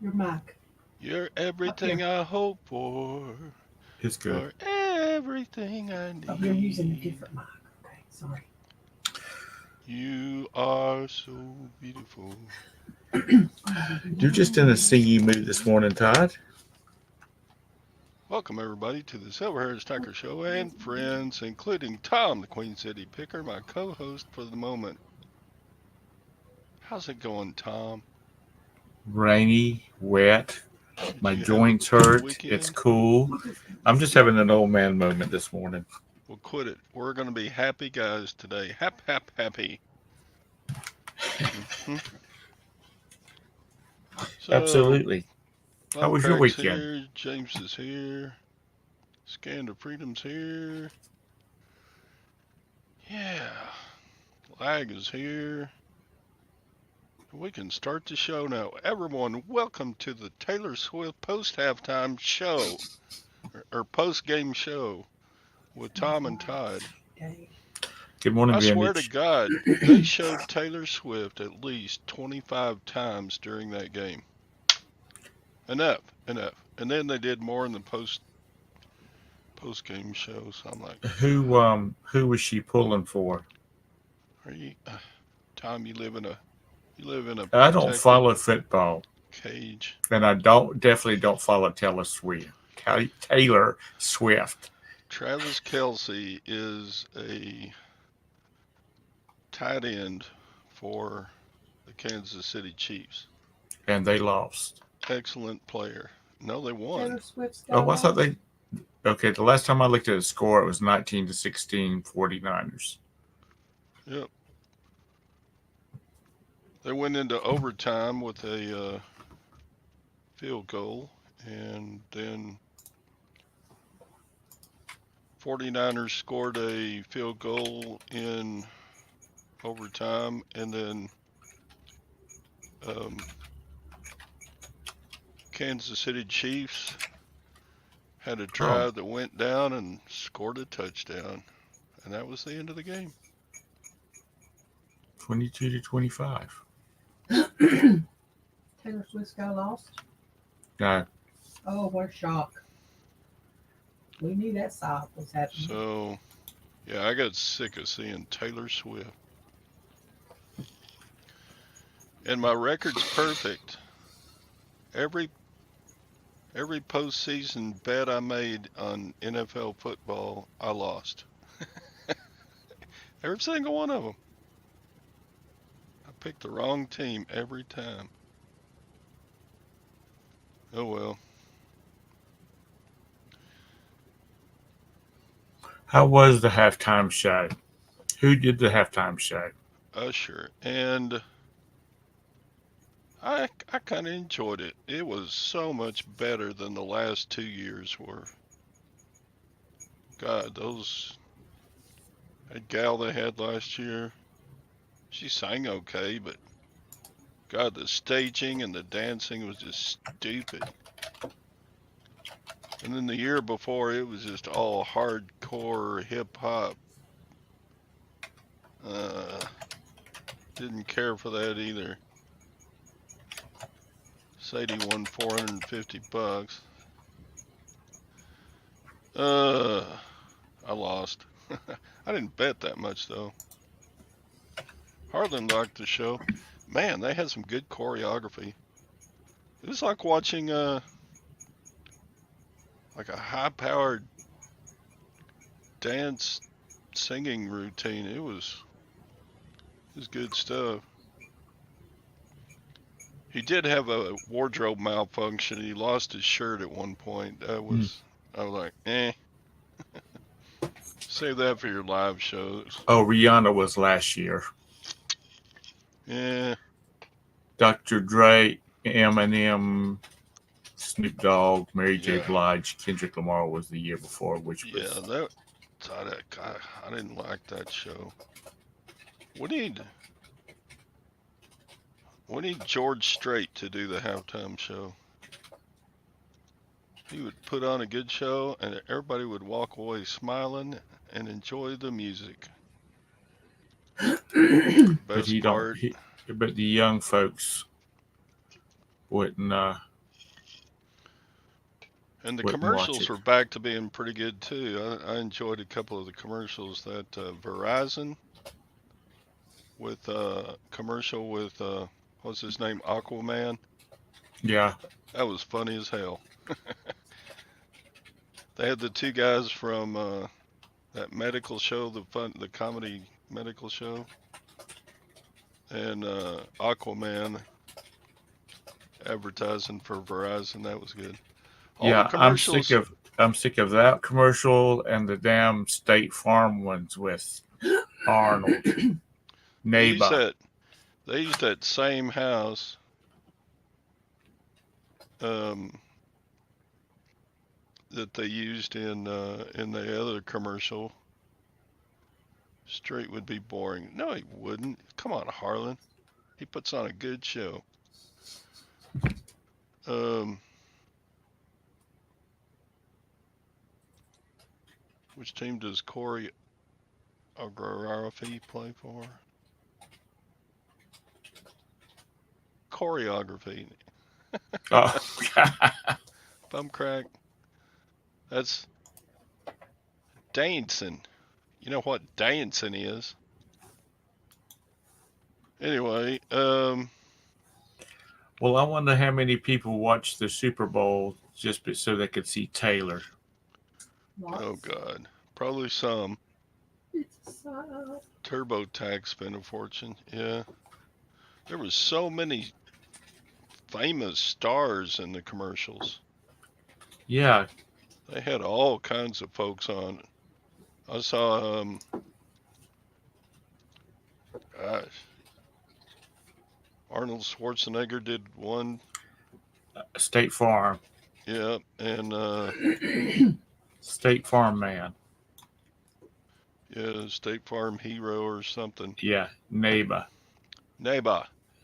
Your mic. You're Up everything here. I hope for. It's good. You're everything I Oh, you're using a need. different mic. Okay, sorry. You are so beautiful. You're just in a singy mood this morning, Todd. Welcome, everybody, to the Silverhairstacker Show and friends, including Tom, the Queen City Picker, my co host for the moment. How's it going, Tom? Rainy, wet. Did My you have a joints good hurt. It's weekend? cool. I'm just having an old man moment this morning. Well, quit it. We're going to be happy guys today. Happy. hmm So, Absolutely. How was your Lovecrack's weekend? here, James is here, Scan of Freedom's here. Yeah, Lag is here. We can start the show now. Everyone, welcome to the Taylor Swift post halftime show or post game show with Tom and Todd. Okay. Good morning, I swear to Vintage. God, they showed Taylor Swift at least 25 times during that game. Enough. And then they did more in the post game show. So I'm like, Who was she pulling for? are you, Tom? You live in a I don't protected follow football, cage. and I definitely don't follow Taylor Swift. Taylor Swift, Travis Kelsey is a tight end for the Kansas City Chiefs. and they lost. Excellent player. No, they won. Taylor Swift's got a Oh, I thought loss. they. Okay, the last time I looked at the score, it was 19-16 49ers. Yep. They went into overtime with a field goal, and then 49ers scored a field goal in overtime, and then um, Kansas City Chiefs had a Oh, drive that went down and scored a touchdown, and that was the end of the game. 22-25. Taylor Swift's got a loss. No, Oh, what a shock. We knew that side was happening. So, yeah, I got sick of seeing Taylor Swift. And my record's perfect. Every every postseason bet I made on NFL football, I lost. Every single one of them. I picked the wrong team every time. Oh well. how was the halftime show? Who did the halftime show? Usher. And I kind of enjoyed it. It was so much better than the last 2 years were. God, that gal they had last year, she sang okay, but God, the staging and the dancing was just stupid. And then the year before, it was just all hardcore hip hop. Uh, didn't care for that either. Sadie won $450. Uh, I lost. I didn't bet that much though. Harlan liked the show. Man, they had some good choreography. It was like watching like a high-powered dance singing routine. It was good stuff. He did have a wardrobe malfunction. He lost his shirt at one point. Hmm. I was like, save that for your live shows. Oh, Rihanna was last year. Yeah, Dr. Dre, Eminem, Snoop Dogg, Mary J. yeah, Blige, Kendrick Lamar was the year before, which yeah. was I didn't like that show. We need we need George Strait to do the halftime show. He would put on a good show, and everybody would walk away smiling and enjoy the music. but Best he don't. part, But the young folks wouldn't. And the Wouldn't watch commercials it. were back to being pretty good too. I enjoyed a couple of the commercials that Verizon with commercial with what's his name, Aquaman. Yeah. That was funny as hell. They had the two guys from that medical show, the comedy medical show, and Aquaman advertising for Verizon. That was good. All the Yeah, commercials. I'm sick of that commercial and the damn State Farm ones with Arnold. They use Neighbor. that. They use that same house. Um, that they used in the other commercial. Straight would be boring. No, he wouldn't. Come on, Harlan. He puts on a good show. Which team does Corey Choreography play for? Choreography. Oh, Bum crack. That's Daneson. You know what Daneson is. Anyway, well, I wonder how many people watched the Super Bowl just so they could see Taylor. oh God. Probably some. It's a TurboTax spent a fortune. Yeah. There was so many famous stars in the commercials. Yeah. They had all kinds of folks on. I saw gosh, Arnold Schwarzenegger did one. State Farm. Yeah, and State Farm man. yeah, State Farm Hero or something. Yeah. Neighbor. Neighbor.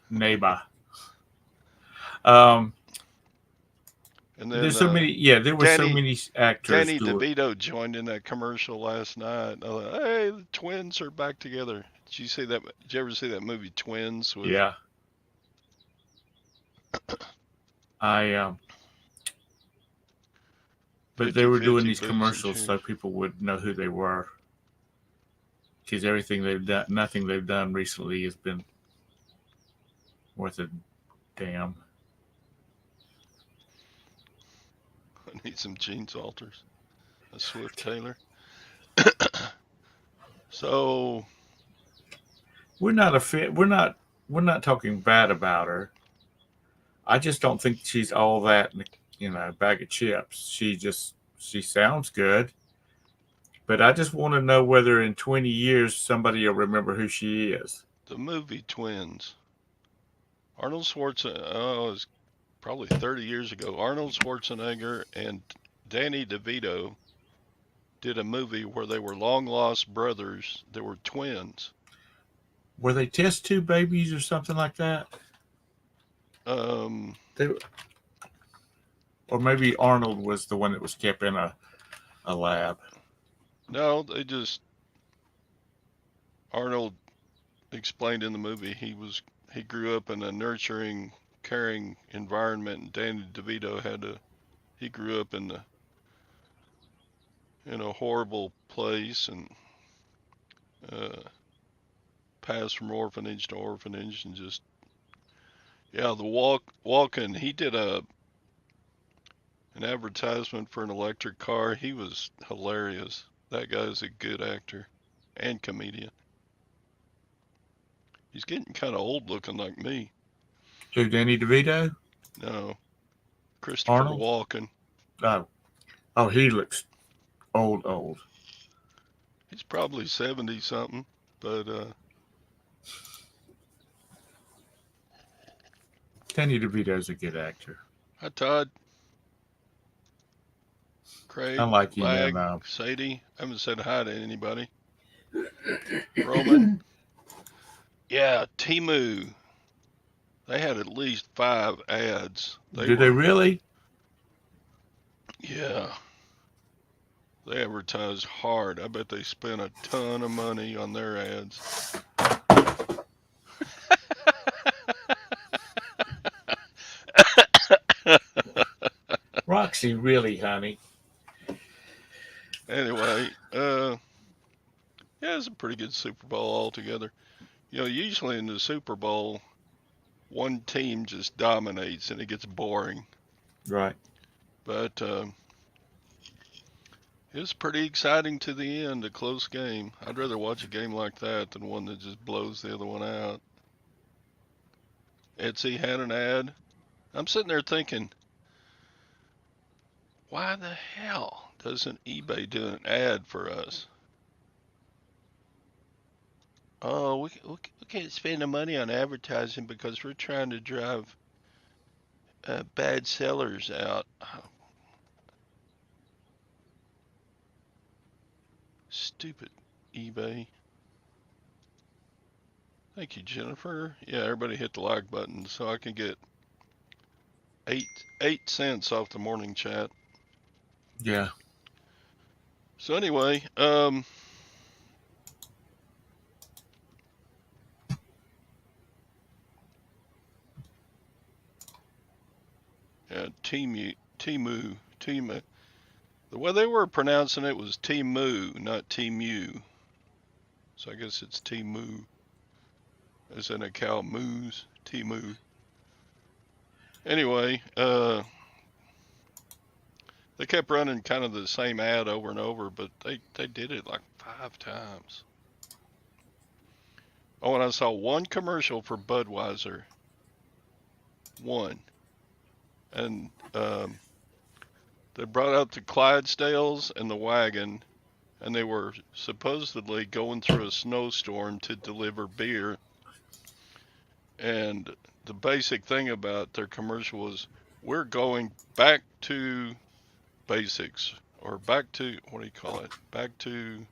Neighbor. And then There's so many. Yeah, there were so Danny many actors Danny doing. DeVito joined in that commercial last night. I thought, hey, the twins are back together. Did you see that? Did you ever see that movie Twins? With, Yeah. But they were doing 50-50 these Booze and commercials so Cheers. people would know who they were. Because everything they've done, nothing they've done recently has been worth a damn. I need some jeans alters. A Swift Taylor. So We're not a fit. We're not talking bad about her. I just don't think she's all that in a bag of chips. She sounds good, but I just want to know whether in 20 years somebody will remember who she is. the movie Twins. Arnold Schwarzenegger. Oh, it was probably 30 years ago. Arnold Schwarzenegger and Danny DeVito did a movie where they were long lost brothers. They were twins. Were they test tube babies or something like that? They, or maybe Arnold was the one that was kept in a lab. No, Arnold explained in the movie he grew up in a nurturing, caring environment, and Danny DeVito he grew up in a horrible place and passed from orphanage to orphanage and just the walking. He did an advertisement for an electric car. He was hilarious. That guy's a good actor and comedian. He's getting kind of old looking like me. Who, Danny DeVito? No, Christopher Arnold? Walken. Oh, he looks old. He's probably 70 something, but Danny DeVito's a good actor. hi Todd, Craig, I like you, Lag, man. Sadie. I haven't said hi to anybody. Roman. Yeah, Timu. They had at least 5 ads. Do they really? Yeah. They advertised hard. I bet they spent a ton of money on their ads. Rock Taxi, really, honey. Anyway, yeah, it's a pretty good Super Bowl altogether. You know, usually in the Super Bowl, one team just dominates and it gets boring. Right. But it was pretty exciting to the end, a close game. I'd rather watch a game like that than one that just blows the other one out. Etsy had an ad. I'm sitting there thinking, why the hell doesn't eBay do an ad for us? Oh, we can't spend the money on advertising because we're trying to drive bad sellers out. Oh, stupid eBay. Thank you, Jennifer. Yeah, everybody hit the like button so I can get eight cents off the morning chat. Yeah. So anyway, yeah, Timu. The way they were pronouncing it was Timu, not Timu. So I guess it's Timu, as in a cow moos. Timu. Anyway, they kept running kind of the same ad over and over, but they did it like 5 times. Oh, and I saw one commercial for Budweiser. One. And they brought out the Clydesdales and the wagon, and they were supposedly going through a snowstorm to deliver beer. And the basic thing about their commercial was, we're going back to basics, or back to, what do you call it? Back to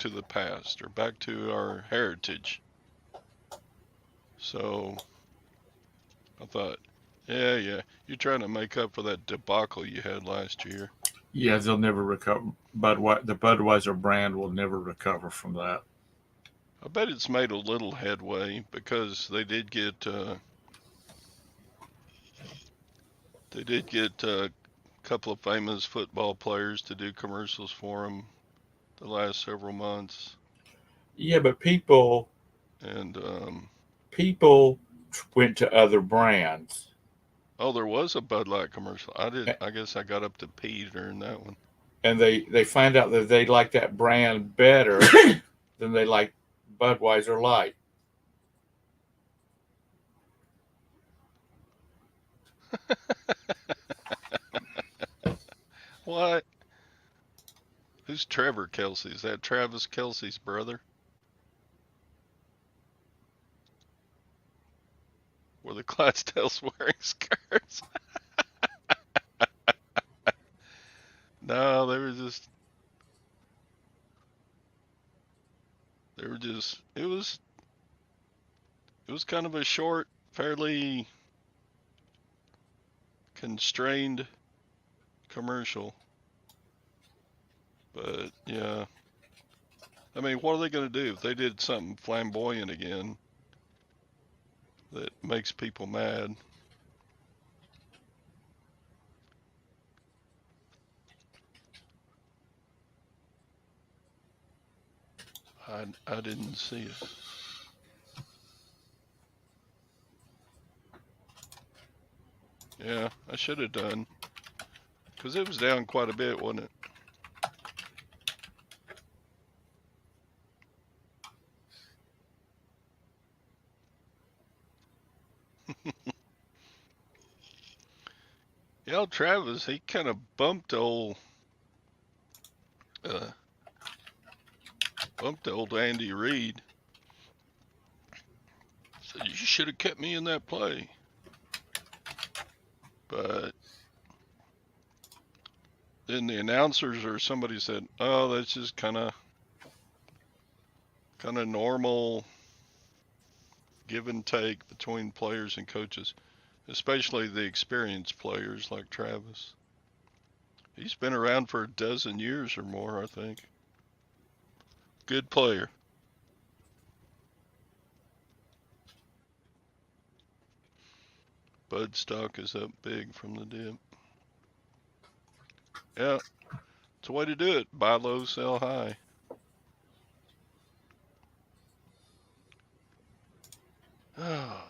the past, or back to our heritage. So I thought, yeah, you're trying to make up for that debacle you had last year. Yeah, they'll never recover. The Budweiser brand will never recover from that. I bet it's made a little headway because they did get a couple of famous football players to do commercials for them the last several months. Yeah, but people And went to other brands. oh, there was a Bud Light commercial. I guess I got up to Pete during that one. And they find out that they like that brand better than they like Budweiser Light. What? Who's Trevor Kelsey? Is that Travis Kelsey's brother? Were the Clydesdales wearing skirts? No, they were just. It was kind of a short, fairly constrained commercial. But yeah, I mean, what are they going to do if they did something flamboyant again that makes people mad? I didn't see it. Yeah, I should have done, because it was down quite a bit, wasn't it? Yeah, Travis, he kind of bumped old Andy Reid. Said, you should have kept me in that play. But then the announcers or somebody said, oh, that's just kind of normal give and take between players and coaches, especially the experienced players like Travis. He's been around for a dozen years or more, I think. Good player. Bud stock is up big from the dip. Yeah, it's a way to do it. Buy low, sell high.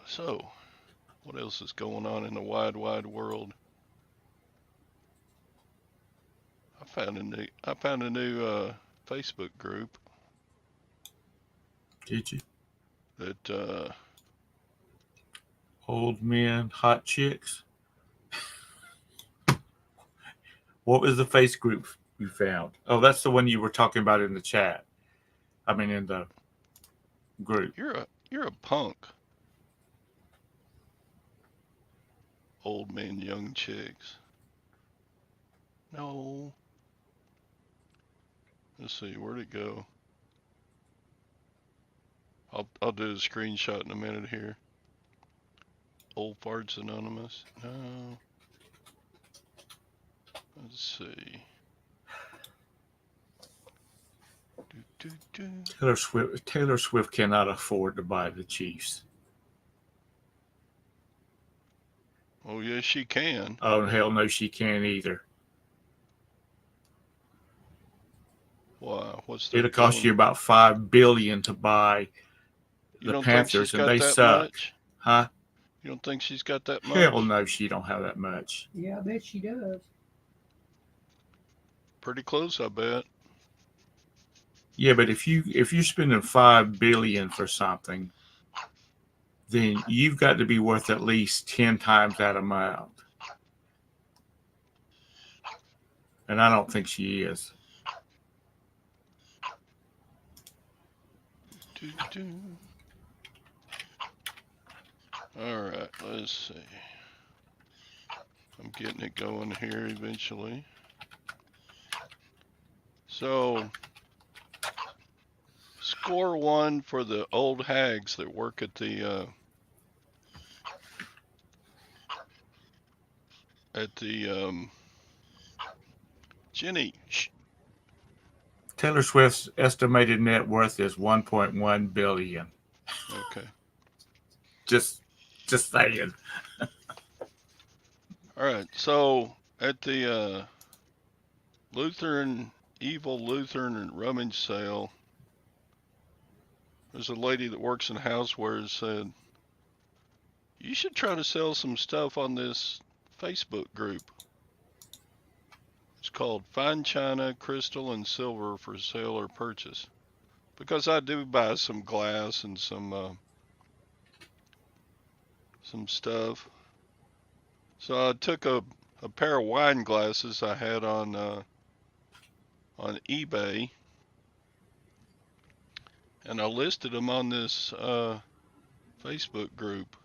So, what else is going on in the wide, wide world? I found a new Facebook group Did you? that Old men, hot chicks. What was the face group you found? Oh, that's the one you were talking about in the chat. I mean, in the group. you're a punk. Old men, young chicks. No. Let's see, where'd it go? I'll do a screenshot in a minute here. Old Farts Anonymous. No. Let's see. Do, do, do. Taylor Swift cannot afford to buy the Chiefs. Oh, yes, she can. Oh, hell no, she can't either. Wow, what's their It'll cost you going? about $5 billion to buy You the don't think she's Panthers, and got they that suck. much? Huh? You don't think she's got that Hell much? no, she don't have that much. Yeah, I bet she does. Pretty close, I bet. Yeah, but if you're spending $5 billion for something, then you've got to be worth at least 10 times that amount. And I don't think she is. Do, do. All right, let's see. I'm getting it going here eventually. So, score one for the old hags that work at the Jenny. Shh. Taylor Swift's estimated net worth is $1.1 billion. Okay. Just saying. All right. So at the evil Lutheran and rummage sale, there's a lady that works in housewares said, you should try to sell some stuff on this Facebook group. It's called Fine China, Crystal, and Silver for Sale or Purchase. Because I do buy some glass and some stuff. So I took a pair of wine glasses I had on eBay, and I listed them on this Facebook group.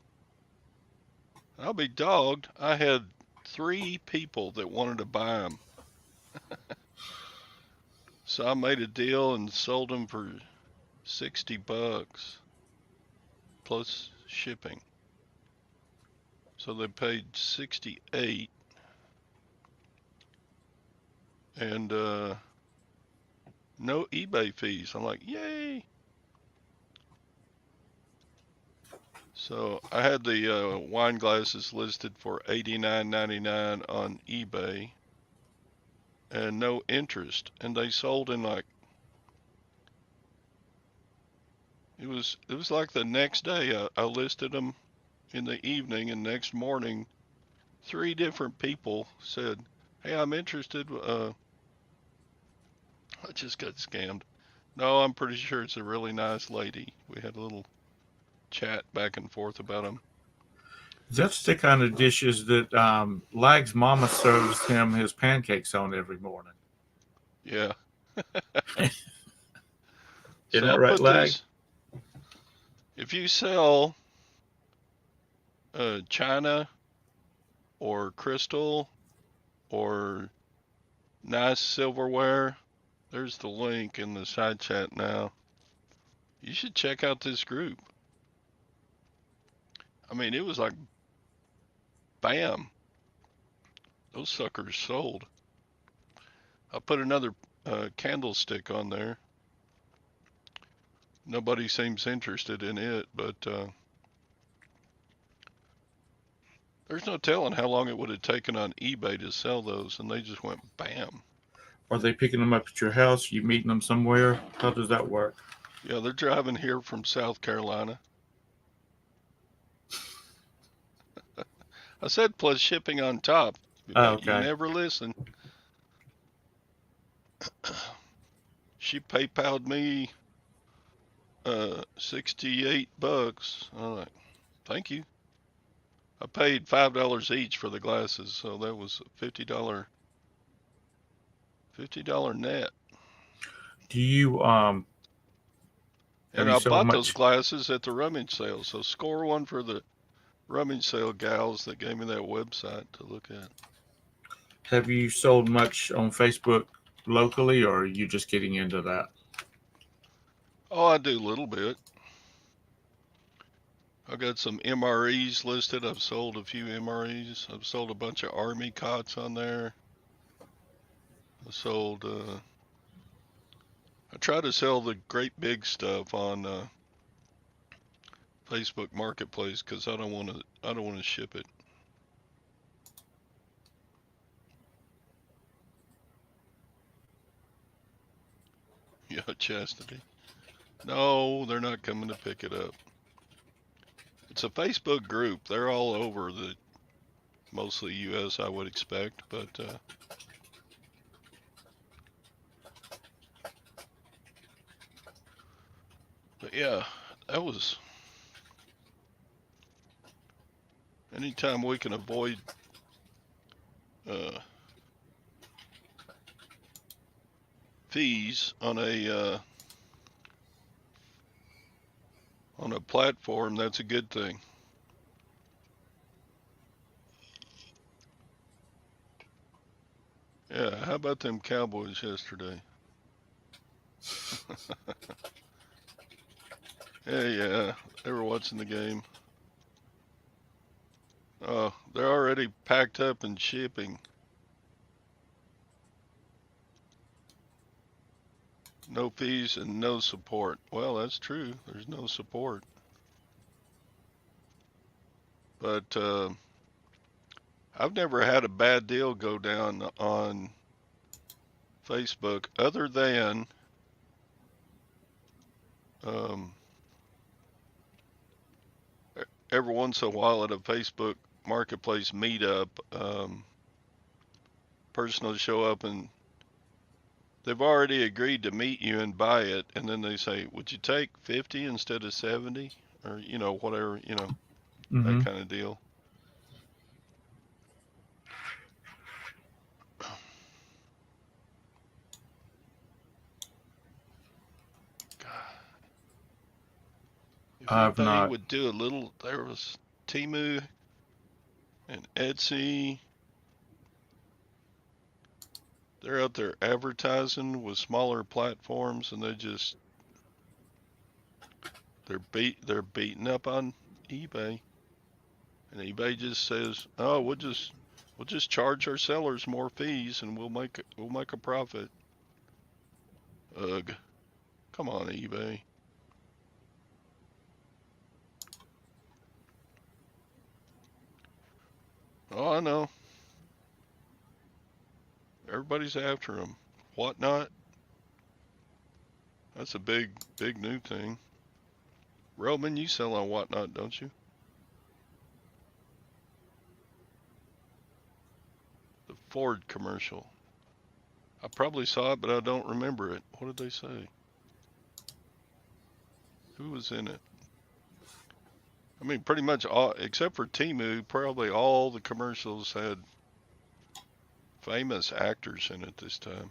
I'll be dogged. I had 3 people that wanted to buy them. So I made a deal and sold them for $60 plus shipping. So they paid 68 and no eBay fees. I'm like, yay. So I had the wine glasses listed for $89.99 on eBay and no interest, and they sold in like it was like the next day. I listed them in the evening, and next morning 3 different people said, hey, I'm interested. I just got scammed. No, I'm pretty sure it's a really nice lady. We had a little chat back and forth about them. That's the kind of dishes that Lag's mama serves him his pancakes on every morning. Yeah. Isn't So that I right, put Lag? this. If you sell china or crystal or nice silverware, there's the link in the side chat now. You should check out this group. I mean, it was like, bam, those suckers sold. I put another candlestick on there. Nobody seems interested in it, but There's no telling how long it would have taken on eBay to sell those, and they just went bam. Are they picking them up at your house? You meeting them somewhere? How does that work? Yeah, they're driving here from South Carolina. I said plus shipping on top. Oh, You okay. never listen. She PayPal'd me $68. I'm like, thank you. I paid $5 each for the glasses, so that was a $50 net. Do you have And you I sold bought those much? glasses at the rummage sale. So score one for the rummage sale gals that gave me that website to look at. Have you sold much on Facebook locally, or are you just getting into that? Oh, I do a little bit. I got some MREs listed. I've sold a few MREs. I've sold a bunch of Army cots on there. I sold. I try to sell the great big stuff on Facebook Marketplace because I don't want to. I don't want to ship it. Yeah, Chastity. No, they're not coming to pick it up. It's a Facebook group. They're all over the mostly U.S. I would expect, but yeah, that was anytime we can avoid uh, fees on a platform, that's a good thing. Yeah, how about them Cowboys yesterday? Yeah, they were watching the game. Oh, they're already packed up and shipping. No fees and no support. Well, that's true. There's no support. But I've never had a bad deal go down on Facebook other than um, every once in a while at a Facebook Marketplace meetup, person will show up and they've already agreed to meet you and buy it, and then they say, "Would you take 50 instead of 70?" Or whatever, that Mm-hmm. kind of deal. If I've eBay not. would do a little, there was Temu and Etsy. They're out there advertising with smaller platforms, and they're beating up on eBay, and eBay just says, "Oh, we'll just charge our sellers more fees, and we'll make a profit." Ugh, come on, eBay. Oh, I know. Everybody's after them. Whatnot? That's a big new thing. Roman, you sell on Whatnot, don't you? The Ford commercial. I probably saw it, but I don't remember it. What did they say? Who was in it? I mean, pretty much all, except for Temu, probably all the commercials had famous actors in it this time.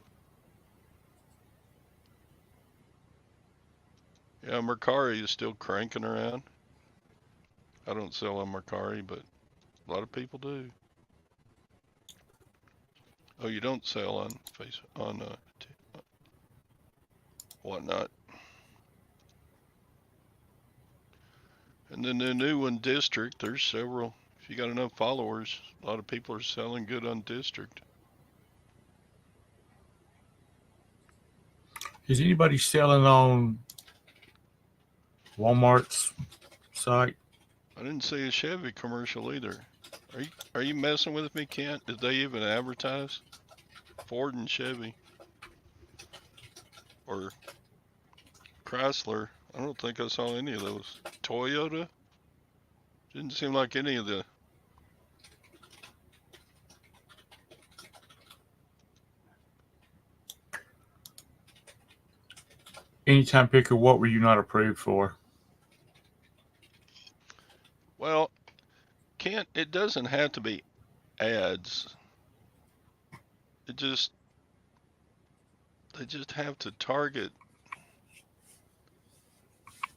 Yeah, Mercari is still cranking around. I don't sell on Mercari, but a lot of people do. Oh, you don't sell on Whatnot. And then the new one, District, there's several. If you got enough followers, a lot of people are selling good on District. Is anybody selling on Walmart's site? I didn't see a Chevy commercial either. Are you messing with me, Kent? Did they even advertise Ford and Chevy or Chrysler? I don't think I saw any of those. Toyota didn't seem like any of the. Anytime picker, what were you not approved for? Well, Kent, it doesn't have to be ads. It just they just have to target.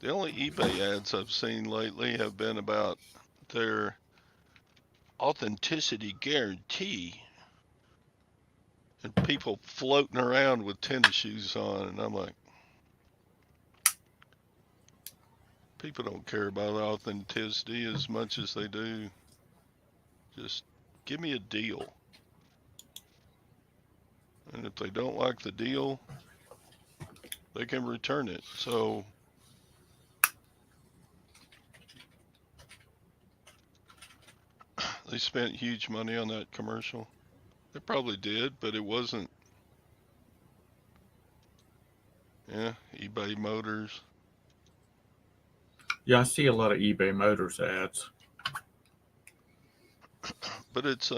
The only eBay ads I've seen lately have been about their authenticity guarantee and people floating around with tennis shoes on, and I'm like, people don't care about authenticity as much as they do. Just give me a deal. And if they don't like the deal, they can return it. So they spent huge money on that commercial. They probably did, but it wasn't. Yeah, eBay Motors. Yeah, I see a lot of eBay Motors ads. But it's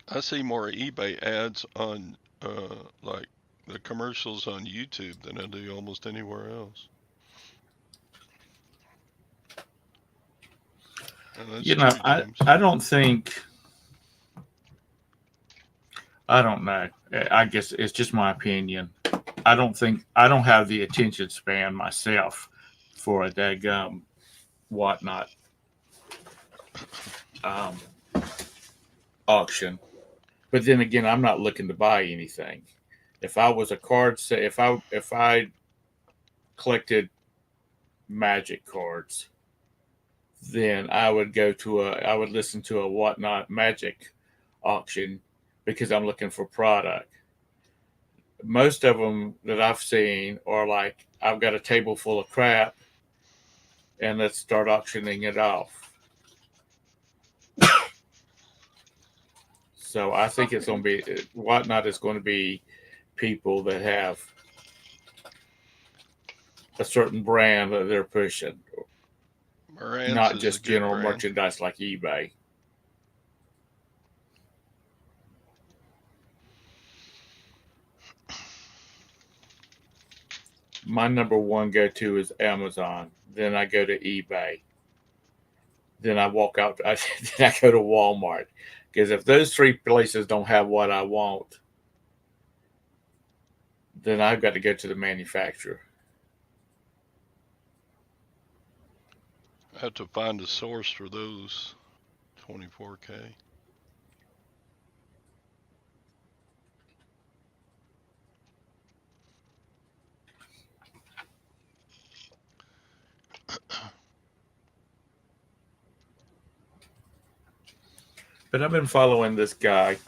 I see more eBay ads on like the commercials on YouTube than I do almost anywhere else. And that's You know, true, James. I don't think, I don't know. I guess it's just my opinion. I don't have the attention span myself for a daggum whatnot um, auction. But then again, I'm not looking to buy anything. If I was a card set, if I collected Magic cards, then I would listen to a whatnot Magic auction because I'm looking for product. Most of them that I've seen are like, I've got a table full of crap and let's start auctioning it off. So I think it's going to be, whatnot is going to be people that have a certain brand that they're pushing, Marantz not is a just good general brand. merchandise like eBay. My number one go to is Amazon. Then I go to eBay. Then I walk out. Then I go to Walmart. Because if those three places don't have what I want, then I've got to go to the manufacturer. I have to find a source for those 24K. But I've been following this guy.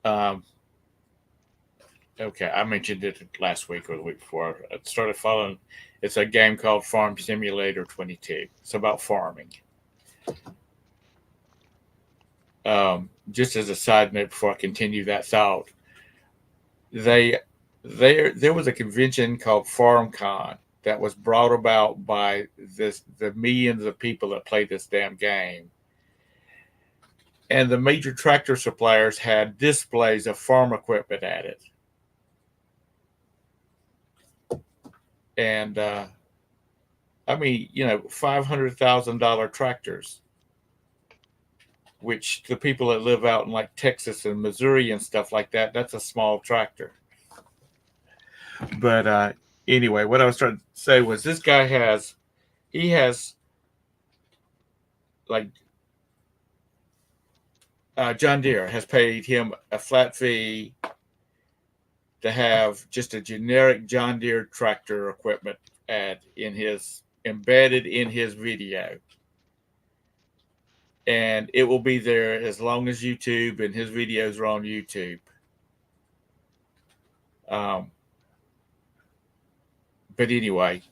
Um, okay, I mentioned it last week or the week before. I started following. It's a game called Farm Simulator 22. It's about farming. Just as a side note, before I continue that thought, they there was a convention called FarmCon that was brought about by the millions of people that play this damn game. And the major tractor suppliers had displays of farm equipment at it. And I mean, $500,000 tractors, which the people that live out in like Texas and Missouri and stuff like that, that's a small tractor. But anyway, what I was trying to say was this guy he has like John Deere has paid him a flat fee to have just a generic John Deere tractor equipment ad embedded in his video. And it will be there as long as YouTube and his videos are on YouTube. But anyway,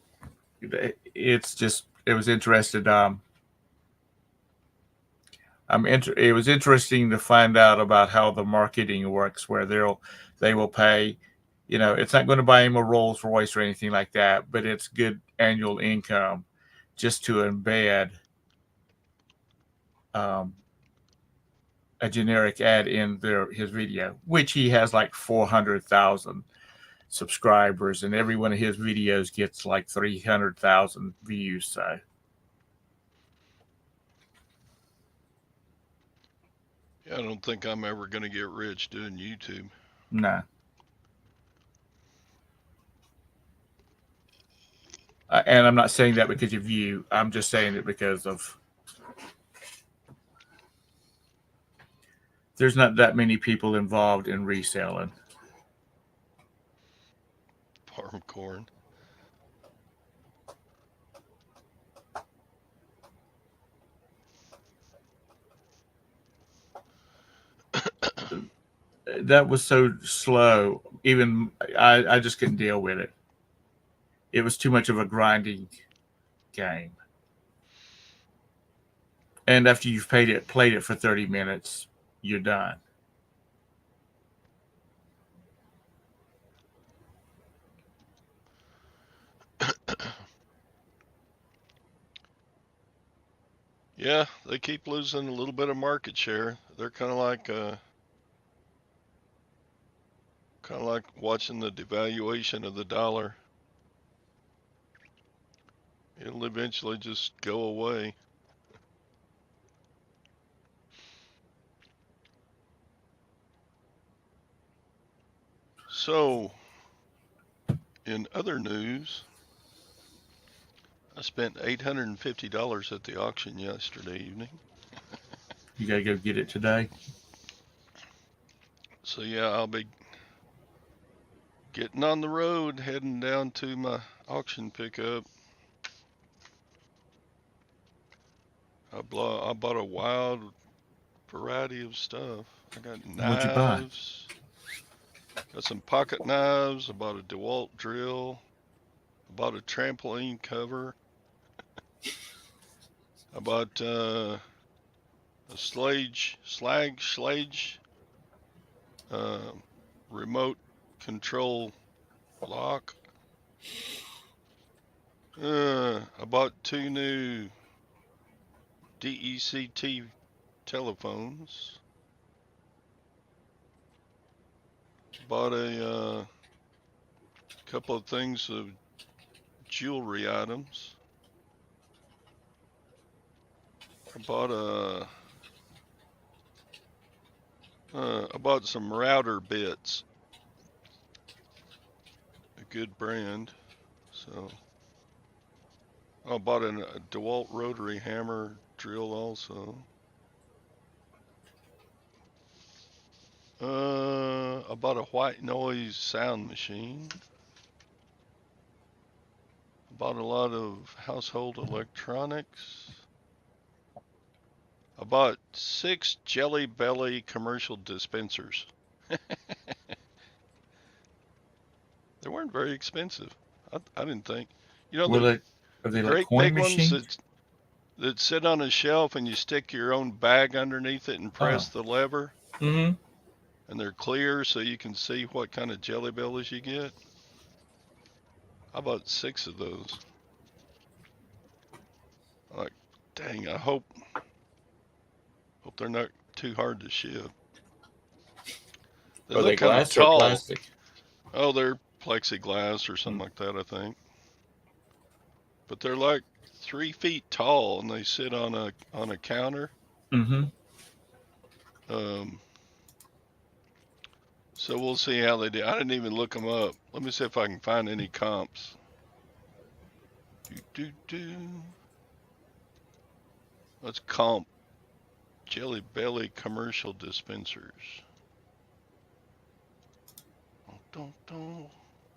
it's just it was interested. It was interesting to find out about how the marketing works, where they will pay. You know, it's not going to buy him a Rolls Royce or anything like that, but it's good annual income just to embed um, a generic ad in his video, which he has like 400,000 subscribers, and every one of his videos gets like 300,000 views. So Yeah, I don't think I'm ever going to get rich doing YouTube. no. And I'm not saying that because of you. I'm just saying it because of there's not that many people involved in reselling. Farm corn. That was so slow. Even I just couldn't deal with it. It was too much of a grinding game. And after you've played it for 30 minutes, you're done. Yeah, they keep losing a little bit of market share. They're kind of like watching the devaluation of the dollar. It'll eventually just go away. So, in other news, I spent $850 at the auction yesterday evening. You got to go get it today. So yeah, I'll be getting on the road, heading down to my auction pickup. I bought a wild variety of stuff. I got What'd you buy? knives, got some pocket knives. I bought a DeWalt drill. I bought a trampoline cover. I bought a slage remote control lock. I bought 2 new DECT telephones. Bought a couple of things of jewelry items. I bought some router bits, a good brand. So I bought a DeWalt rotary hammer drill also. I bought a white noise sound machine. I bought a lot of household electronics. I bought 6 Jelly Belly commercial dispensers. They weren't very expensive. I didn't think. You know, Are the they like great coin big ones machines? that sit on a shelf and you stick your own bag underneath it and Oh. press the lever, Mm-hmm. and they're clear so you can see what kind of Jelly Bellies you get. I bought 6 of those. I'm like, dang, I hope they're not too hard to ship. They Are look they kind of glass or tall. plastic? Oh, they're plexiglass or something like that, I think. But they're like 3 feet tall and they sit on a counter. Mm-hmm. Um, so we'll see how they do. I didn't even look them up. Let me see if I can find any comps. Let's comp Jelly Belly commercial dispensers.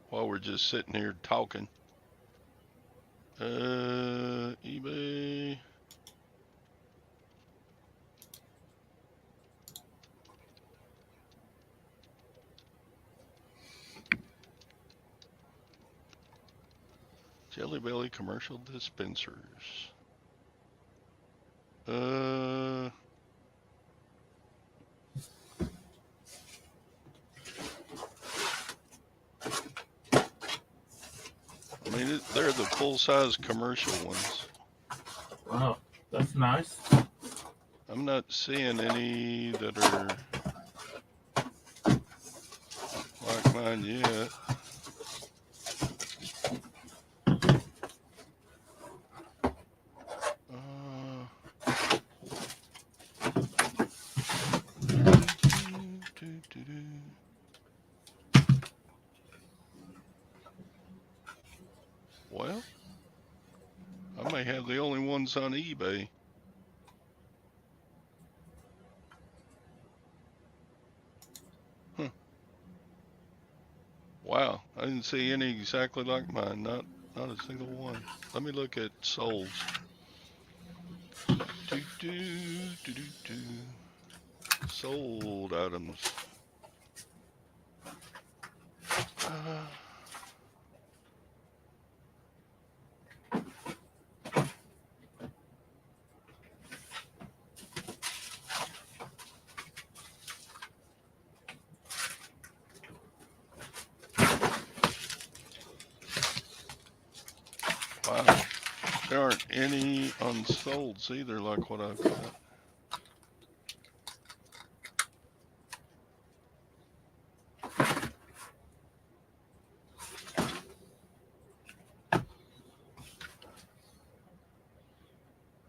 While we're just sitting here talking. eBay. Jelly Belly commercial dispensers. I mean, they're the full-size commercial ones. Oh, that's nice. I'm not seeing any that are like mine yet. Well, I may have the only ones on eBay. Huh. Wow, I didn't see any exactly like mine. Not a single one. Let me look at solds. Sold items. Wow, there aren't any unsolds either like what I've got.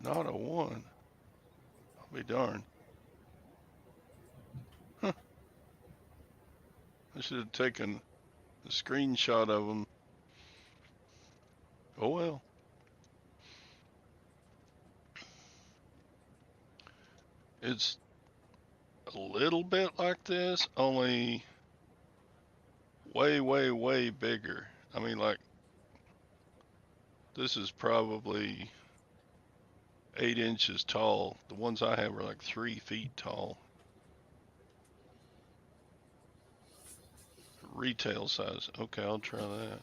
Not a one. I'll be darned. Huh. I should have taken a screenshot of them. Oh well. It's a little bit like this, only way, way, way bigger. I mean, like, this is probably 8 inches tall. The ones I have are like 3 feet tall. Retail size. Okay, I'll try that.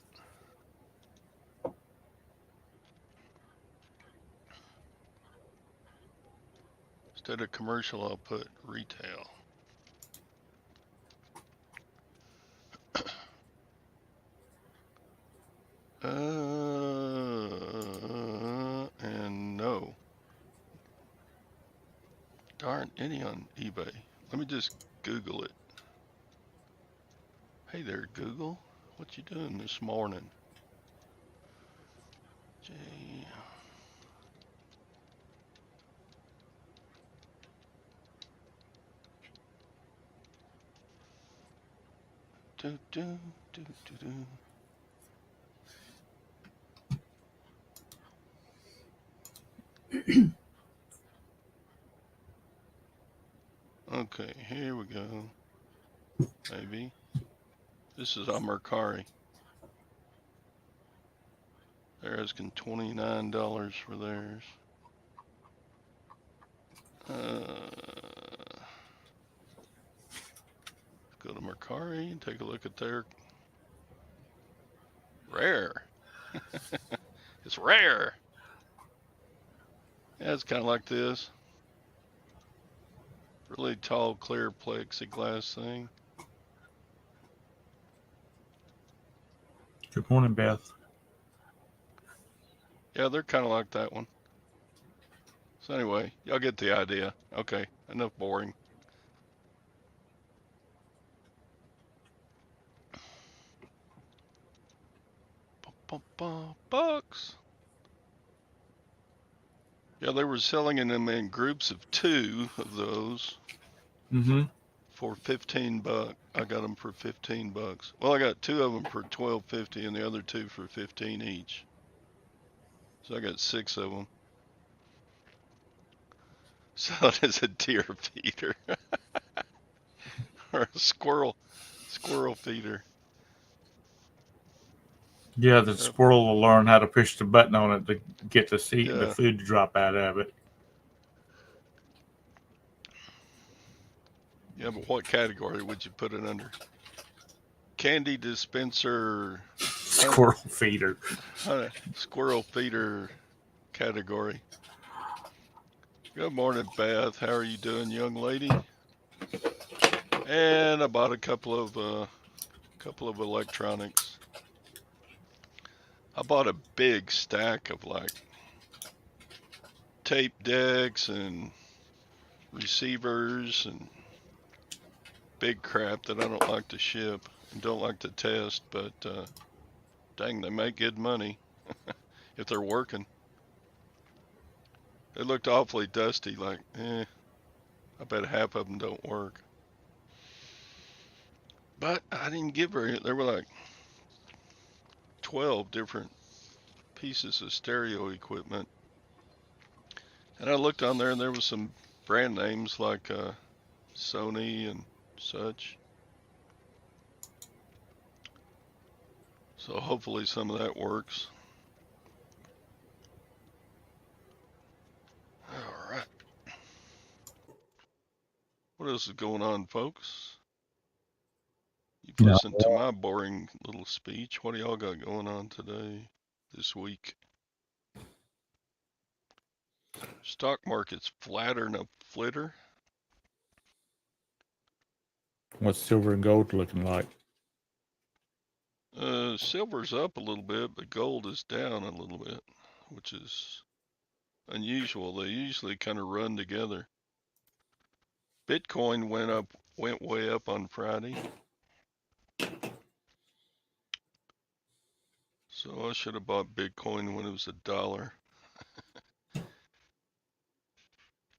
Instead of commercial, I'll put retail. And no. Darn, any on eBay. Let me just Google it. Hey there, Google. What you doing this morning? J. Do, do, do, do, do. Okay, here we go. Maybe. This is on Mercari. They're asking $29 for theirs. Go to Mercari and take a look at their rare. It's rare. Yeah, it's kind of like this. Really tall, clear plexiglass thing. Good morning, Beth. Yeah, they're kind of like that one. So anyway, y'all get the idea. Okay, enough boring. Bucks. Yeah, they were selling them in groups of 2 of those. Mm-hmm. For $15. I got them for $15. Well, I got 2 of them for $12.50 and the other 2 for $15 each. So I got 6 of them. So it is a deer feeder or a squirrel feeder. Yeah, the squirrel will learn how to push the button on it to get the Yeah. food to drop out of it. Yeah, but what category would you put it under? Candy dispenser Squirrel feeder. Squirrel feeder category. Good morning, Beth. How are you doing, young lady? And I bought a couple of electronics. I bought a big stack of like tape decks and receivers and big crap that I don't like to ship and don't like to test, but dang, they make good money if they're working. They looked awfully dusty, like, I bet half of them don't work. But I didn't get very, there were like 12 different pieces of stereo equipment. And I looked on there and there was some brand names like Sony and such. So hopefully some of that works. All right. What else is going on, folks? You've listened to my boring little speech. What do y'all got going on today, this week? Stock market's flatter than a flitter. What's silver and gold looking like? Silver's up a little bit, but gold is down a little bit, which is unusual. They usually kind of run together. Bitcoin went way up on Friday. So I should have bought Bitcoin when it was $1. Of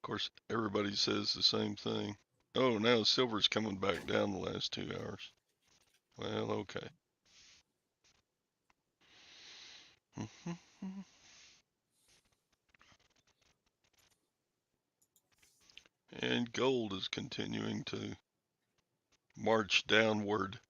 course, everybody says the same thing. Oh, now silver's coming back down the last 2 hours. Well, okay. And gold is continuing to march downward.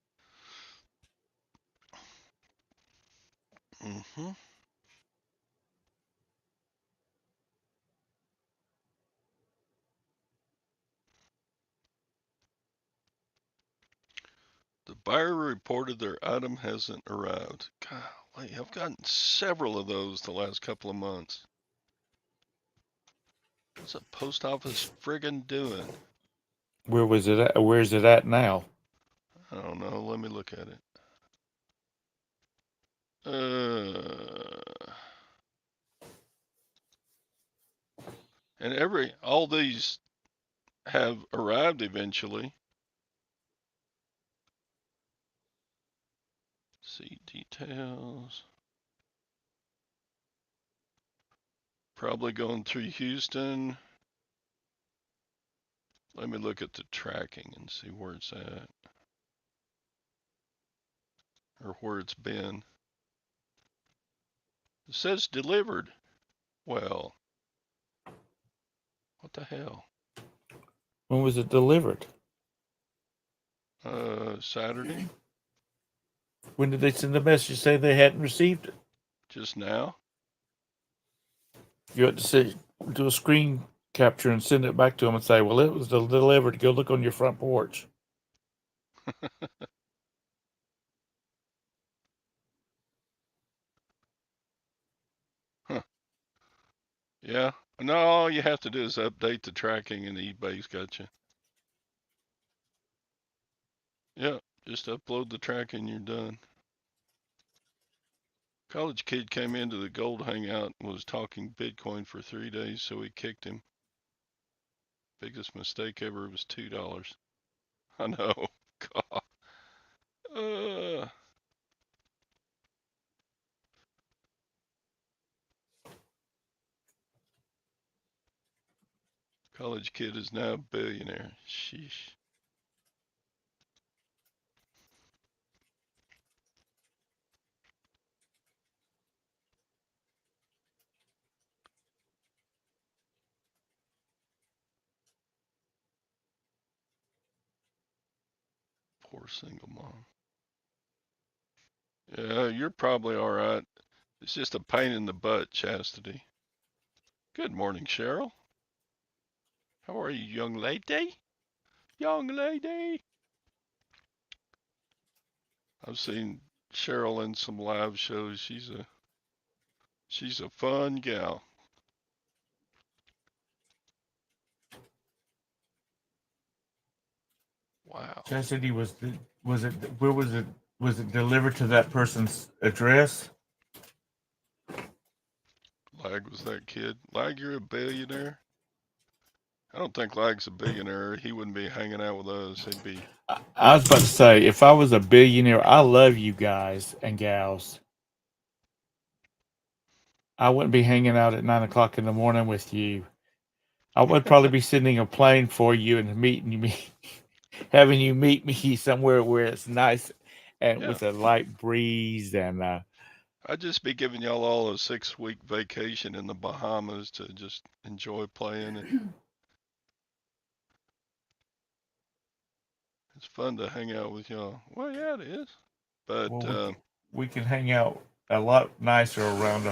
The buyer reported their item hasn't arrived. Golly, I've gotten several of those the last couple of months. What's the post office friggin' doing? Where was it at? Where's it at now? I don't know. Let me look at it. And all these have arrived eventually. See details. Probably going through Houston. Let me look at the tracking and see where it's at. Or where it's been. It says delivered. Well, what the hell? When was it delivered? Saturday. When did they send the message say they hadn't received it? Just now. You had to say, do a screen capture and send it back to them and say, well, it was delivered. Go look on your front porch. Huh. Yeah. No, all you have to do is update the tracking and eBay's got you. Yeah, just upload the tracking, you're done. College kid came into the gold hangout and was talking Bitcoin for 3 days, so we kicked him. Biggest mistake ever was $2. I know. God. College kid is now a billionaire. Sheesh. Poor single mom. Yeah, you're probably all right. It's just a pain in the butt, Chastity. Good morning, Cheryl. How are you, young lady? Young lady. I've seen Cheryl in some live shows. She's a fun gal. Wow. Chastity was it where was it delivered to that person's address? Lag was that kid. Lag, you're a billionaire? I don't think Lag's a billionaire. He wouldn't be hanging out with us. He'd be. I was about to say, if I was a billionaire, I love you guys and gals. I wouldn't be hanging out at 9 o'clock in the morning with you. I would probably be sending a plane for you and meeting me, having you meet me somewhere where it's nice and Yeah. with a light breeze and I'd just be giving y'all all a 6 week vacation in the Bahamas to just enjoy playing. And it's fun to hang out with y'all. Well, yeah, it is. But well, we can hang out a lot nicer around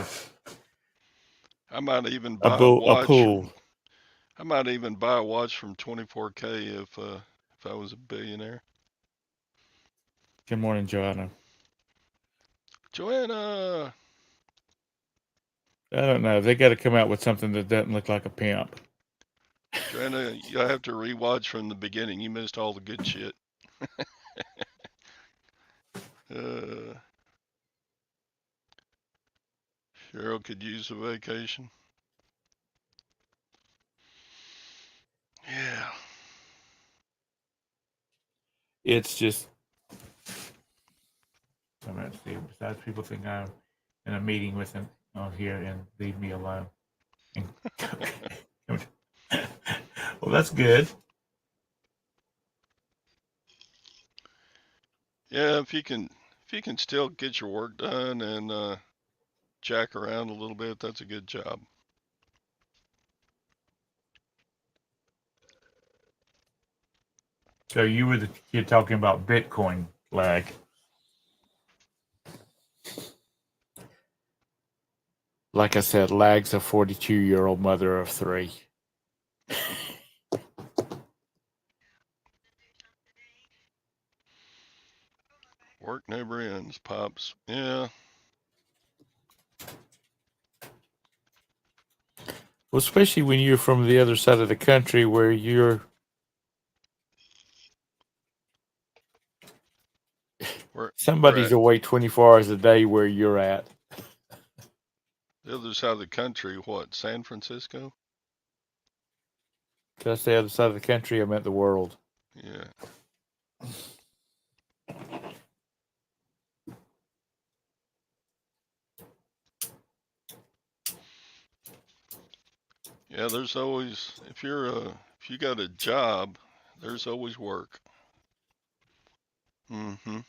I might even buy a a watch from. pool. I might even buy a watch from 24K if I was a billionaire. Good morning, Joanna. Joanna. I don't know. They got to come out with something that doesn't look like a pimp. Joanna, you'll have to rewatch from the beginning. You missed all the good shit. uh, Cheryl could use a vacation. Yeah. It's just, I'm going to see. Besides, people think I'm in a meeting with them on here and leave me alone. Well, that's good. Yeah, if you can still get your work done and jack around a little bit, that's a good job. So you were the kid talking about Bitcoin, Lag. Like I said, Lag's a 42-year-old mother of three. Work never ends, pops. Yeah. Well, especially when you're from the other side of the country where We're somebody's at away 24 hours a day where you're at. the other side of the country. What? San Francisco? Did I say other side of the country? I meant the world. Yeah. Yeah. There's always if you got a job, there's always work. Mm-hmm.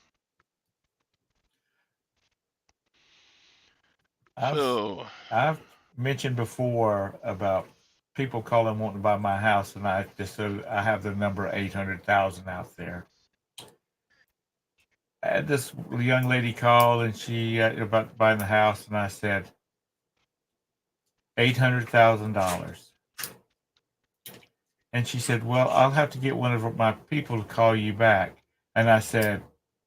I've So I've mentioned before about people calling wanting to buy my house, and I just so I have the number 800,000 out there. I had this young lady call, and she about buying the house, and I said $800,000, and she said, "Well, I'll have to get one of my people to call you back." And I said,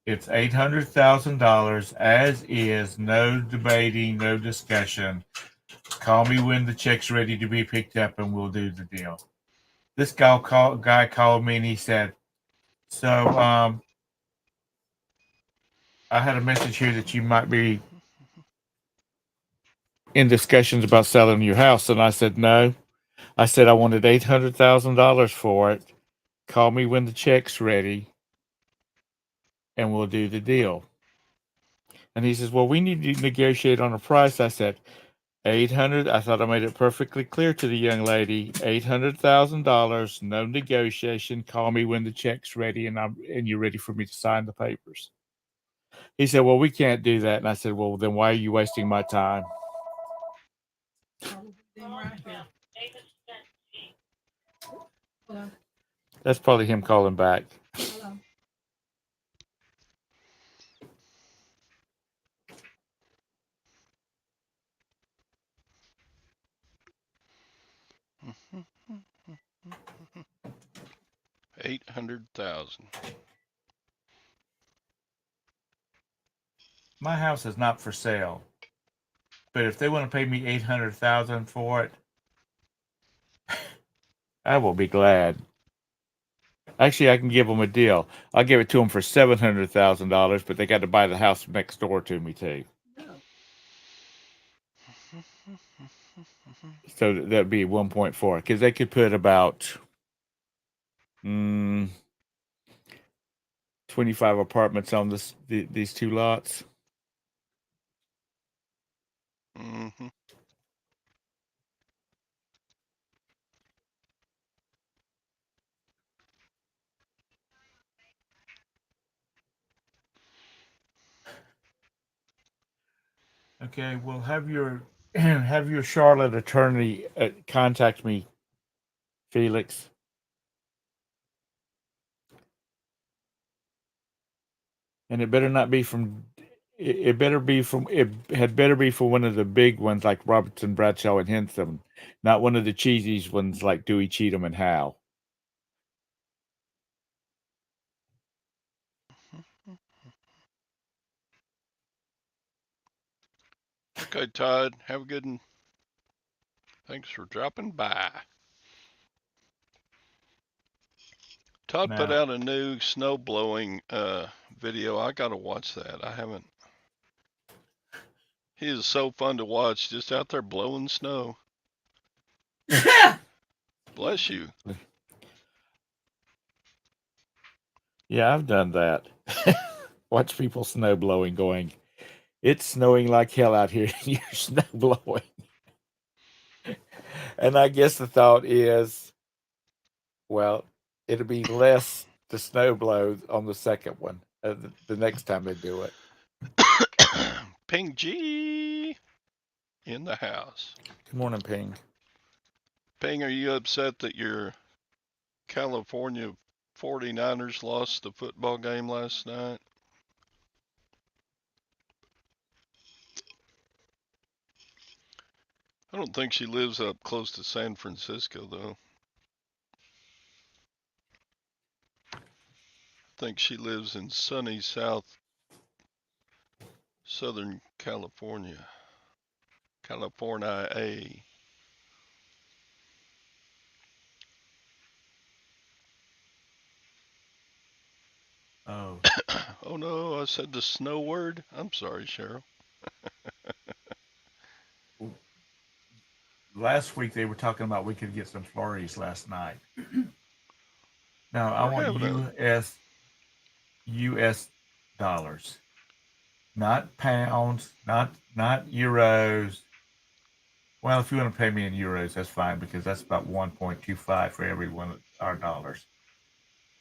"It's $800,000 as is, no debating, no discussion. Call me when the check's ready to be picked up, and we'll do the deal." This guy called me and he said, "So, I had a message here that you might be in discussions about selling your house." And I said, "No." I said, "I wanted $800,000 for it. Call me when the check's ready, and we'll do the deal." And he says, "Well, we need to negotiate on a price." I said, 800. I thought I made it perfectly clear to the young lady. $800,000, no negotiation. Call me when the check's ready, and you're ready for me to sign the papers. He said, "Well, we can't do that." And I said, "Well, then why are you wasting my time?" Hello. That's probably him calling back. Hello. 800,000. my house is not for sale. But if they want to pay me 800,000 for it, I will be glad. Actually, I can give them a deal. I'll give it to them for $700,000, but they got to buy the house next door to me too. No. So that'd be 1.4 because they could put about 25 apartments on these two lots. Mm-hmm. Okay, well have your have your Charlotte attorney contact me, Felix. And it better not be from. It better be from. It had better be for one of the big ones like Robertson, Bradshaw, and Henson, not one of the cheesy ones like Dewey, Cheatham, and Howe. Okay, Todd. Have a good one. Thanks for dropping by. Todd put Now, out a new snow blowing video. I gotta watch that. I haven't. He is so fun to watch, just out there blowing snow. Bless you. yeah, I've done that. Watch people snow blowing, going, "It's snowing like hell out here, and you're snow blowing." And I guess the thought is, well, it'll be less to snow blow on the second one, the next time they do it. Ping G in the house. Good morning, Ping. Ping, are you upset that your California 49ers lost the football game last night? I don't think she lives up close to San Francisco, though. I think she lives in sunny Southern California. California A. Oh, Oh no, I said the snow word. I'm sorry, Cheryl. last week they were talking about we could get some flurries last night. Now I We're want having a US dollars, not pounds, not euros. Well, if you want to pay me in euros, that's fine because that's about 1.25 for every one of our dollars.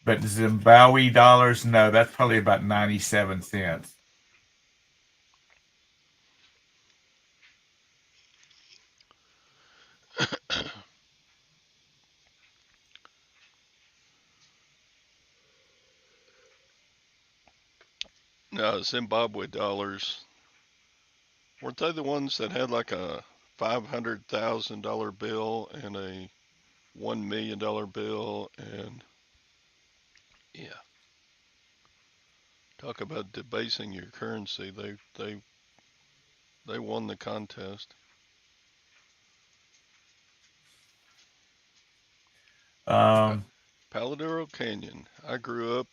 But Zimbabwe dollars, no, that's probably about 97 cents. no, Zimbabwe dollars. Weren't they the ones that had like a $500,000 bill and a $1 million bill? And yeah, talk about debasing your currency. They won the contest. Pa- Um, Paladero Canyon. I grew up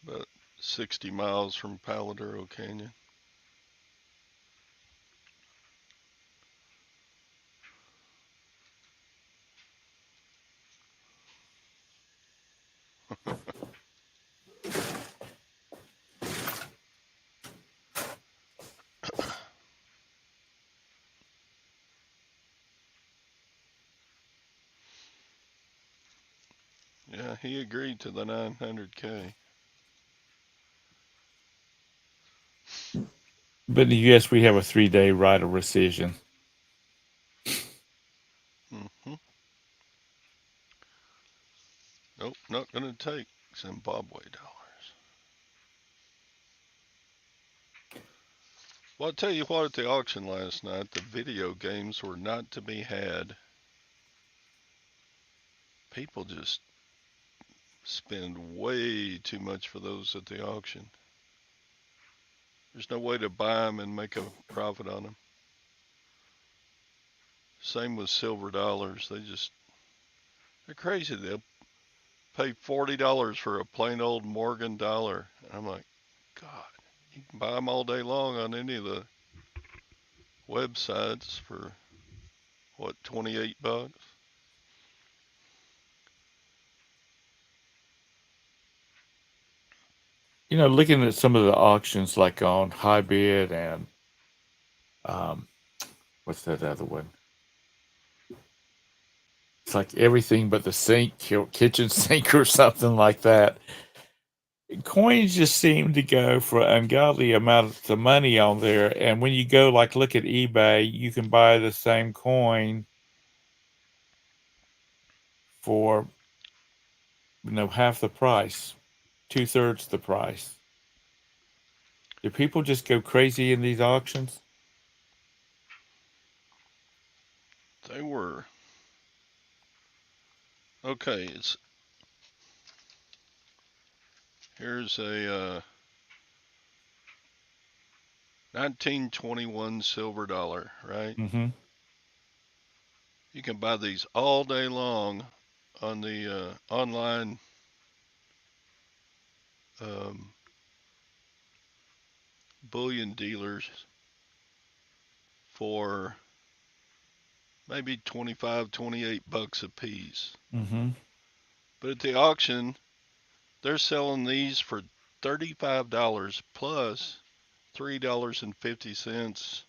about 60 miles from Paladero Canyon. Yeah, he agreed to the 900K. but in the US, we have a 3-day right of rescission. Hmm. Nope, not gonna take Zimbabwe dollars. Well, I'll tell you what, at the auction last night, the video games were not to be had. People just spend way too much for those at the auction. There's no way to buy them and make a profit on them. Same with silver dollars. They're crazy. They'll pay $40 for a plain old Morgan dollar. And I'm like, God, you can buy them all day long on any of the websites for what, 28 bucks? Looking at some of the auctions like on High Bid and um, what's that other one? It's like everything but the sink, kitchen sink, or something like that. Coins just seem to go for ungodly amounts of money on there. And when you go like look at eBay, you can buy the same coin for half the price, 2/3 the price. Do people just go crazy in these auctions? They were. Okay, here's a 1921 silver dollar, right? Mm-hmm. You can buy these all day long on the online um, bullion dealers for maybe 25, 28 bucks a piece. Mm-hmm. But at the auction, they're selling these for $35 plus $3.50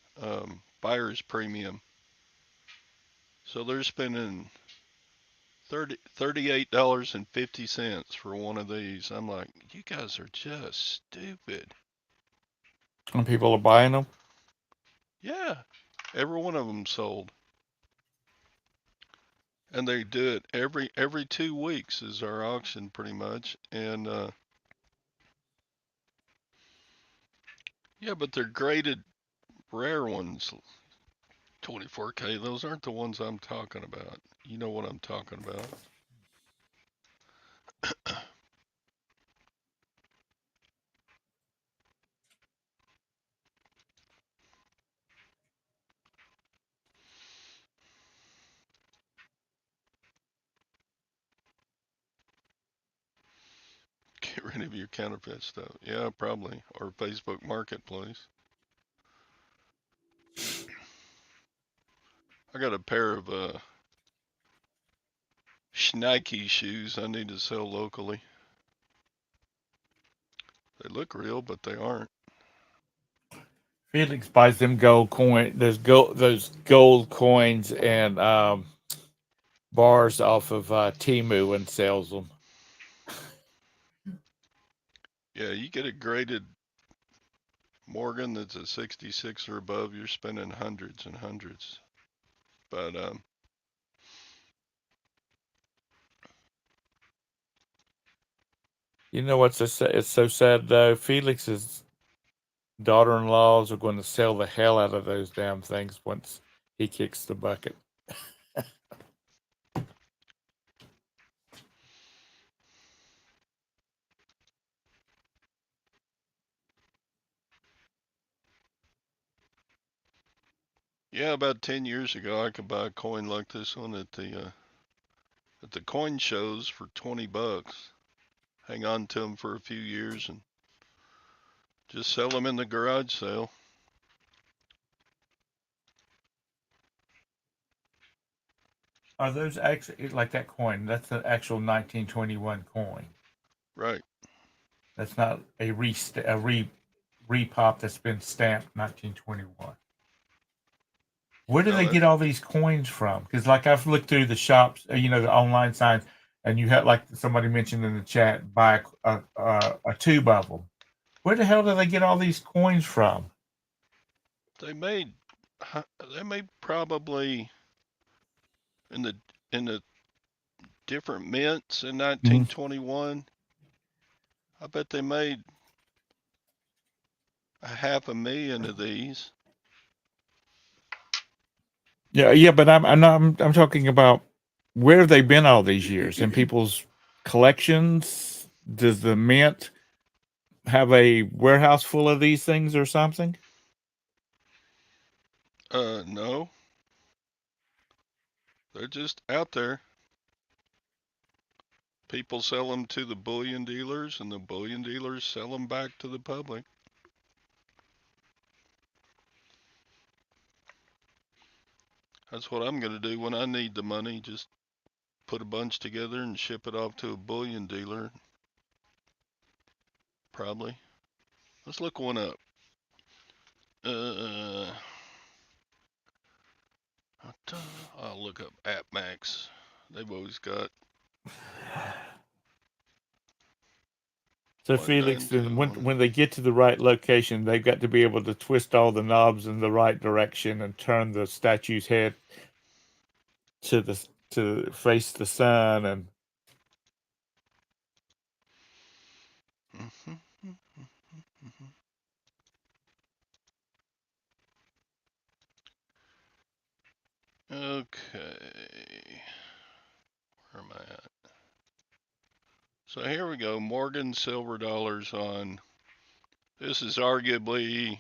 buyer's premium. So they're spending $38.50 for one of these. I'm like, you guys are just stupid. And people are buying them. Yeah, every one of them sold, and they do it every 2 weeks is our auction pretty much. And yeah, but they're graded rare ones, 24K. Those aren't the ones I'm talking about. You know what I'm talking about. Get rid of your counterfeit stuff. Yeah, probably. Or Facebook Marketplace. I got a pair of Nike shoes I need to sell locally. They look real, but they aren't. Felix buys them gold coin, those gold coins and bars off of Timu and sells them. Yeah, you get a graded Morgan that's a 66 or above, you're spending hundreds and hundreds. But You know what's it's so sad though? Felix's daughter-in-laws are going to sell the hell out of those damn things once he kicks the bucket. yeah, about 10 years ago, I could buy a coin like this one at the coin shows for 20 bucks. Hang on to them for a few years and just sell them in the garage sale. Are those actually like that coin? That's an actual 1921 coin. Right. That's not a repop that's been stamped 1921. Where do No, they that get all these coins from? Because like I've looked through the shops, the online signs, and you had like somebody mentioned in the chat, buy a tube of them. Where the hell do they get all these coins from? they made they made probably in the different mints in Mm-hmm. 1921. I bet they made a 500,000 of these. Yeah, but I'm talking about where have they been all these years in people's collections? Does the Mint have a warehouse full of these things or something? No, they're just out there. People sell them to the bullion dealers, and the bullion dealers sell them back to the public. That's what I'm going to do when I need the money. Just put a bunch together and ship it off to a bullion dealer. Probably. Let's look one up. I'll look up AppMax. They've always got So Felix, then when they get to the right location, they've got to be able to twist all the knobs in the right direction and turn the statue's head to face the sun and. Okay. Where am I at? So here we go. Morgan Silver Dollars on. This is arguably,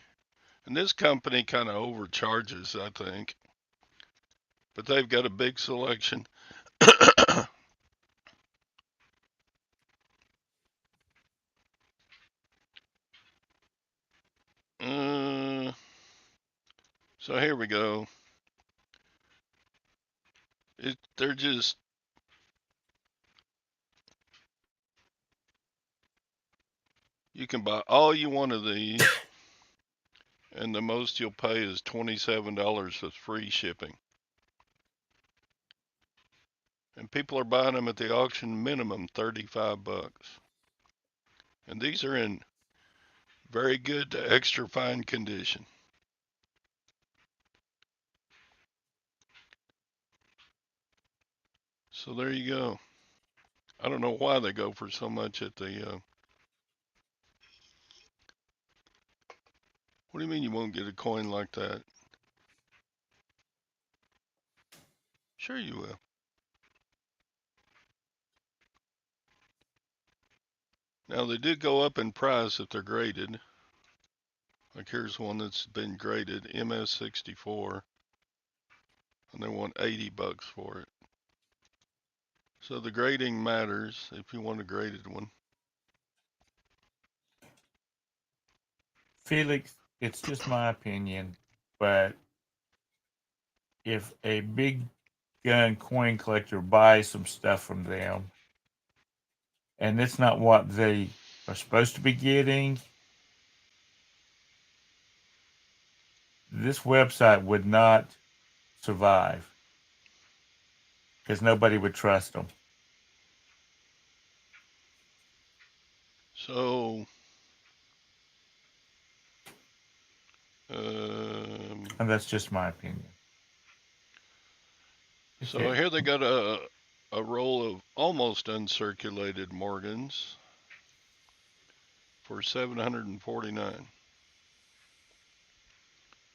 and this company kind of overcharges, I think. But they've got a big selection. So here we go. They're just, you can buy all you want of these, and the most you'll pay is $27 with free shipping. And people are buying them at the auction minimum $35. And these are in very good to extra fine condition. So there you go. I don't know why they go for so much at the. What do you mean you won't get a coin like that? Sure you will. Now they do go up in price if they're graded. Like here's one that's been graded MS64, and they want $80 for it. So the grading matters if you want a graded one. Felix, it's just my opinion, but if a big gun coin collector buys some stuff from them and it's not what they are supposed to be getting, this website would not survive because nobody would trust them. So, and that's just my opinion. So here they got a roll of almost uncirculated Morgans for $749,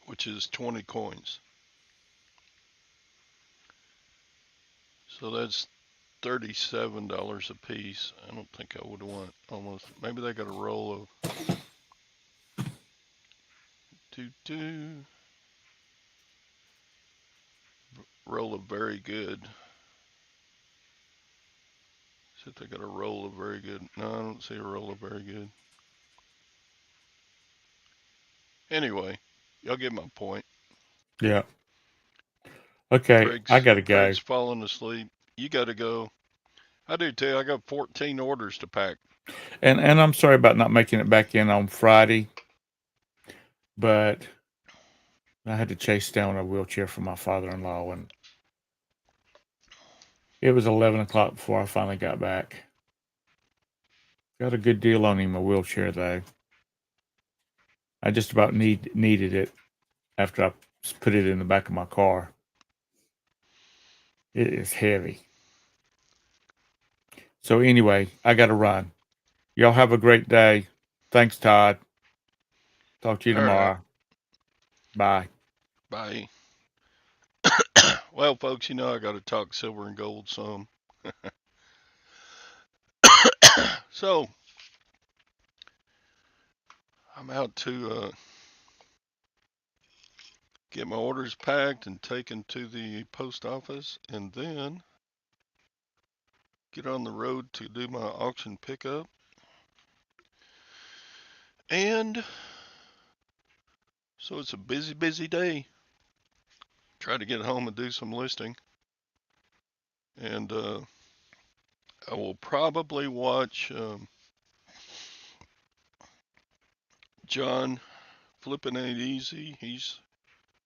which is 20 coins. So that's $37 a piece. I don't think I would want almost. Maybe they got a roll of roll of very good. See if they got a roll of very good. No, I don't see a roll of very good. Anyway, y'all get my point. Yeah. Okay, I gotta go. Greg's falling asleep. You gotta go. I do too. I got 14 orders to pack. And I'm sorry about not making it back in on Friday, but I had to chase down a wheelchair for my father-in-law, and it was 11 o'clock before I finally got back. Got a good deal on him, a wheelchair, though. I just about needed it after I put it in the back of my car. It is heavy. So anyway, I got to run. Y'all have a great day. Thanks, Todd. Talk to you tomorrow. Right. Bye. Bye. Well, folks, you know I got to talk silver and gold some. So I'm out to get my orders packed and taken to the post office, and then get on the road to do my auction pickup. And so it's a busy, busy day. Try to get home and do some listing. And I will probably watch John Flippin' Ain't Easy. He's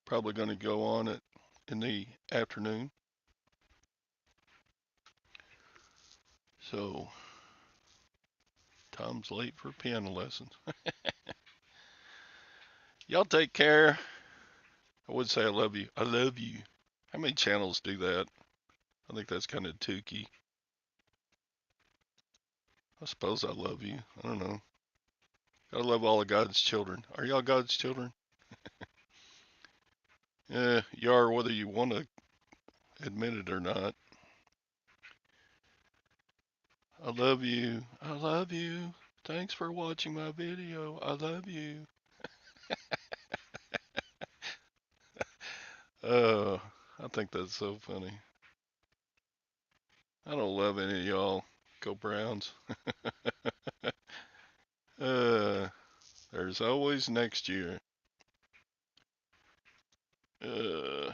probably going to go on it in the afternoon. So Tom's late for piano lessons. Y'all take care. I would say I love you. I love you. How many channels do that? I think that's kind of tooky. I suppose I love you. I don't know. Gotta love all of God's children. Are y'all God's children? Yeah, you are whether you want to admit it or not. I love you. I love you. Thanks for watching my video. I love you. I think that's so funny. I don't love any of y'all. Go Browns. There's always next year. Oh,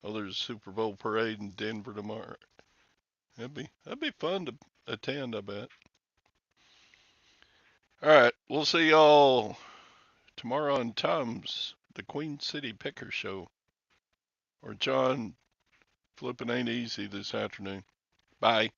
there's a Super Bowl parade in Denver tomorrow. That'd be fun to attend, I bet. All right, we'll see y'all tomorrow on Tom's the Queen City Picker Show, or John Flippin' Ain't Easy this afternoon. Bye.